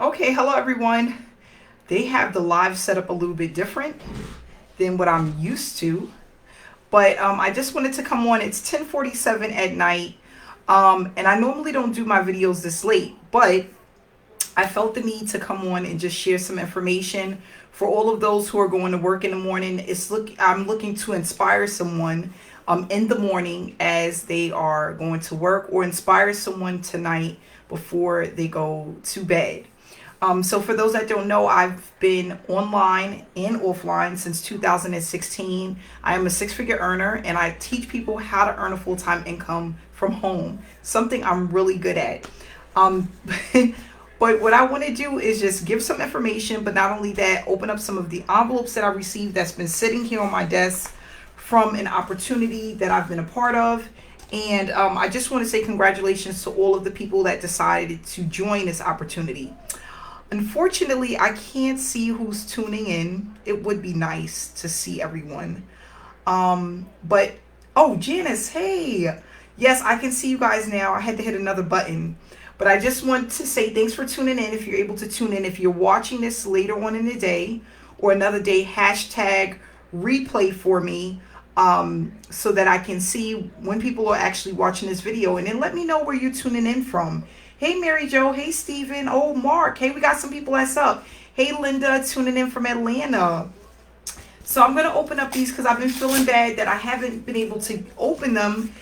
Okay, hello everyone. They have the live setup a little bit different than what I'm used to, but I just wanted to come on. It's 10:47 at night, and I normally don't do my videos this late, but I felt the need to come on and just share some information for all of those who are going to work in the morning. I'm looking to inspire someone in the morning as they are going to work, or inspire someone tonight before they go to bed. So for those that don't know, I've been online and offline since 2016. I am a six-figure earner, and I teach people how to earn a full-time income from home, something I'm really good at. Um, but what I want to do is just give some information, but not only that, open up some of the envelopes that I received that's been sitting here on my desk from an opportunity that I've been a part of. And I just want to say congratulations to all of the people that decided to join this opportunity. Unfortunately, I can't see who's tuning in. It would be nice to see everyone. But oh, Janice, hey. Yes, I can see you guys now. I had to hit another button. But I just want to say thanks for tuning in. If you're able to tune in, if you're watching this later on in the day or another day, hashtag replay for me, so that I can see when people are actually watching this video. And then let me know where you're tuning in from. Hey, Mary Jo. Hey, Steven. Oh, Mark. Hey, we got some people that's up. Hey, Linda, tuning in from Atlanta. So I'm going to open up these because I've been feeling bad that I haven't been able to open them,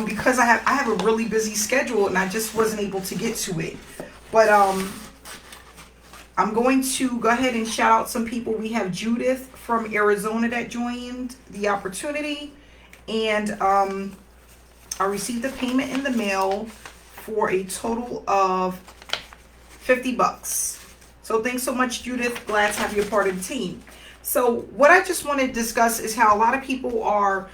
because I have a really busy schedule and I just wasn't able to get to it. But I'm going to go ahead and shout out some people. We have Judith from Arizona that joined the opportunity. And I received a payment in the mail for a total of $50. So thanks so much, Judith. Glad to have you a part of the team. So what I just want to discuss is how a lot of people are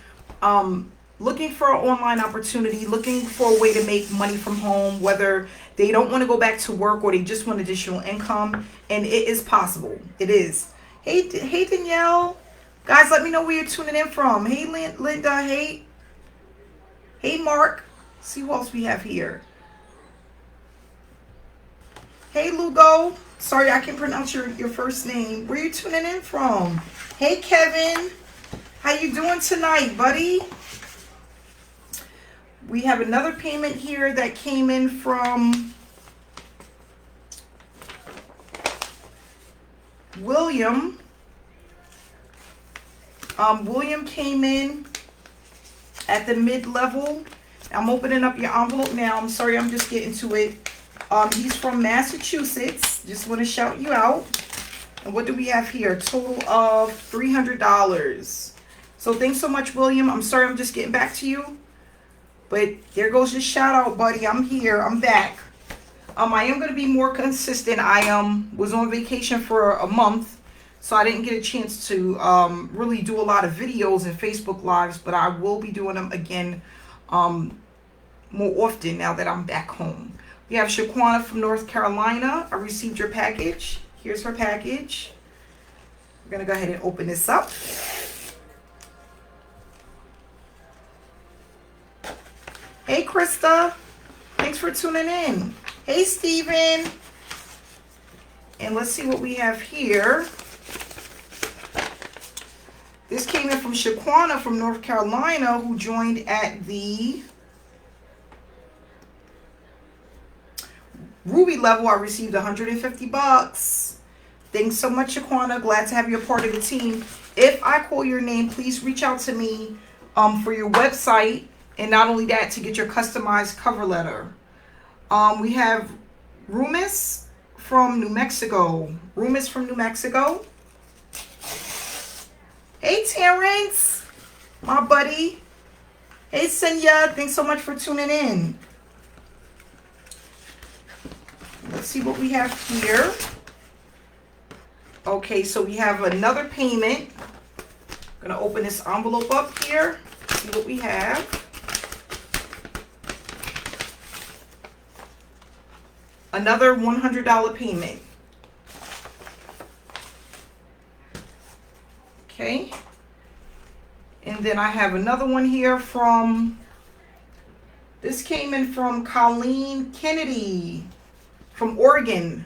looking for an online opportunity, looking for a way to make money from home, whether they don't want to go back to work or they just want additional income. And it is possible. It is. Hey, Danielle. Guys, let me know where you're tuning in from. Hey, Linda. Hey, Mark. See who else we have here. Hey, Lugo. Sorry, I can't pronounce your first name. Where you tuning in from? Hey, Kevin. How you doing tonight, buddy? We have another payment here that came in from William. William came in at the mid-level. I'm opening up your envelope now. I'm sorry, I'm just getting to it. He's from Massachusetts. Just want to shout you out. And what do we have here? A total of $300. So thanks so much, William. I'm sorry, I'm just getting back to you. But there goes your shout out, buddy. I'm here. I'm back. I am going to be more consistent. I was on vacation for a month, so I didn't get a chance to really do a lot of videos and Facebook Lives, but I will be doing them again more often now that I'm back home. We have Shaquana from North Carolina. I received your package. Here's her package. We're going to go ahead and open this up. Hey, Krista. Thanks for tuning in. Hey, Steven. And let's see what we have here. This came in from Shaquana from North Carolina, who joined at the Ruby level. I received $150. Thanks so much, Shaquana. Glad to have you a part of the team. If I call your name, please reach out to me for your website. And not only that, to get your customized cover letter. We have Rumis from New Mexico. Rumis from New Mexico. Hey, Terrence, my buddy. Hey, Senya. Thanks so much for tuning in. Let's see what we have here. Okay, so we have another payment. I'm going to open this envelope up here. See what we have. Another $100 payment. Okay. And then I have another one here from, this came in from Colleen Kennedy from Oregon.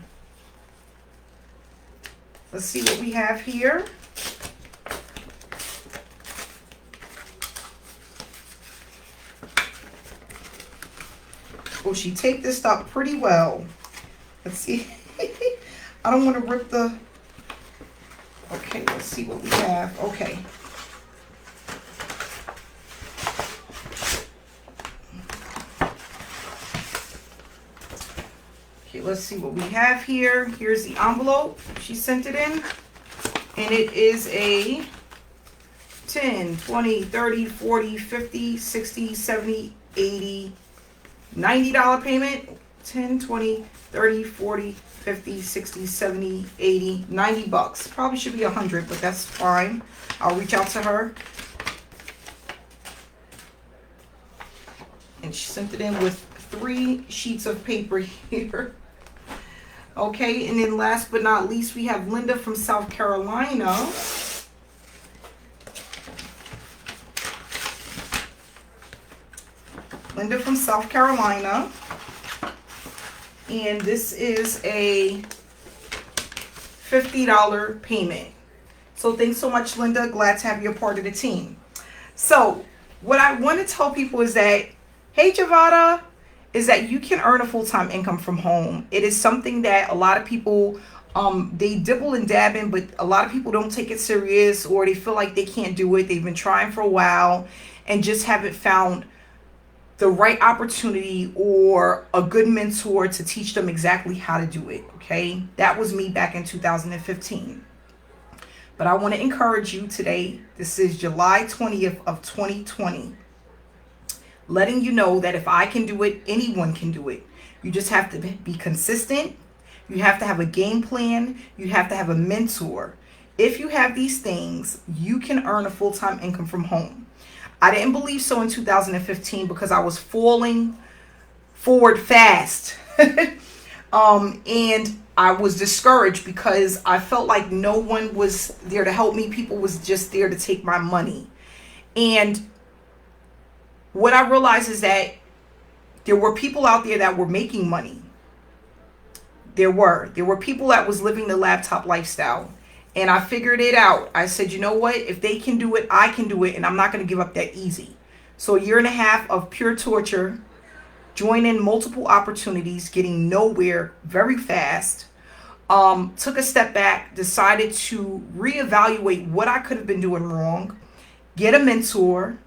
Let's see what we have here. Oh, she taped this up pretty well. Let's see. I don't want to rip the... Okay, let's see what we have. Okay. Okay, let's see what we have here. Here's the envelope. She sent it in. And it is a 10, 20, 30, 40, 50, 60, 70, 80, $90 payment. 10, 20, 30, 40, 50, 60, 70, 80, 90 bucks. Probably should be 100, but that's fine. I'll reach out to her. And she sent it in with 3 sheets of paper here. Okay, and then last but not least, we have Linda from South Carolina. Linda from South Carolina. And this is a $50 payment. So thanks so much, Linda. Glad to have you a part of the team. So what I want to tell people is that, hey, Javada, is that you can earn a full-time income from home. It is something that a lot of people, they dibble and dab in, but a lot of people don't take it serious, or they feel like they can't do it. They've been trying for a while and just haven't found the right opportunity or a good mentor to teach them exactly how to do it. Okay, that was me back in 2015. But I want to encourage you today. This is July 20th of 2020. Letting you know that if I can do it, anyone can do it. You just have to be consistent. You have to have a game plan. You have to have a mentor. If you have these things, you can earn a full-time income from home. I didn't believe so in 2015 because I was falling forward fast. And I was discouraged because I felt like no one was there to help me. People was just there to take my money. And what I realized is that there were people out there that were making money. There were people that was living the laptop lifestyle. And I figured it out. I said, you know what? If they can do it, I can do it. And I'm not going to give up that easy. So 1.5 years of pure torture, joining multiple opportunities, getting nowhere very fast. Took a step back, decided to reevaluate what I could have been doing wrong, get a mentor,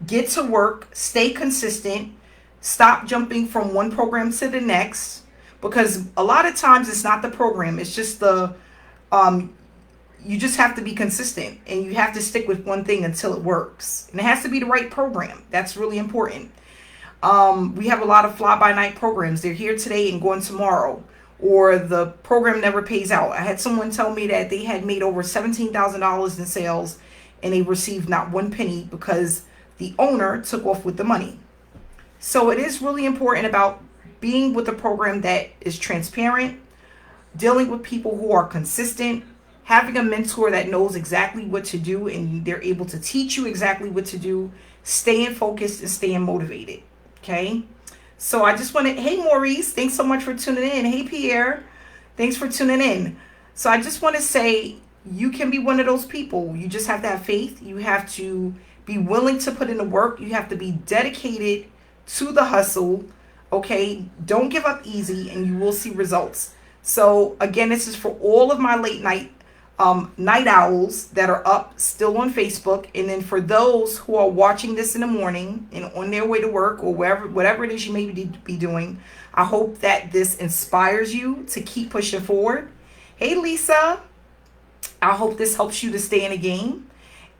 get to work, stay consistent, stop jumping from one program to the next. Because a lot of times it's not the program. It's just the... you just have to be consistent, and you have to stick with one thing until it works. And it has to be the right program. That's really important. We have a lot of fly-by-night programs. They're here today and going tomorrow, or the program never pays out. I had someone tell me that they had made over $17,000 in sales, and they received not one penny because the owner took off with the money. So it is really important about being with a program that is transparent, dealing with people who are consistent, having a mentor that knows exactly what to do and they're able to teach you exactly what to do, staying focused and staying motivated. Okay. So I just want to, hey, Maurice, thanks so much for tuning in. Hey, Pierre, thanks for tuning in. So I just want to say you can be one of those people. You just have to have faith. You have to be willing to put in the work. You have to be dedicated to the hustle. Okay. Don't give up easy and you will see results. So again, this is for all of my late night owls that are up still on Facebook. And then for those who are watching this in the morning and on their way to work or whatever it is you may be doing, I hope that this inspires you to keep pushing forward. Hey, Lisa, I hope this helps you to stay in the game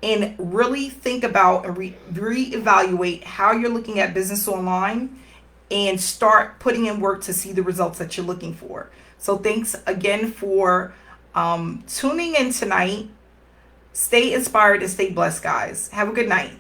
and really think about and reevaluate how you're looking at business online and start putting in work to see the results that you're looking for. So thanks again for tuning in tonight. Stay inspired and stay blessed, guys. Have a good night.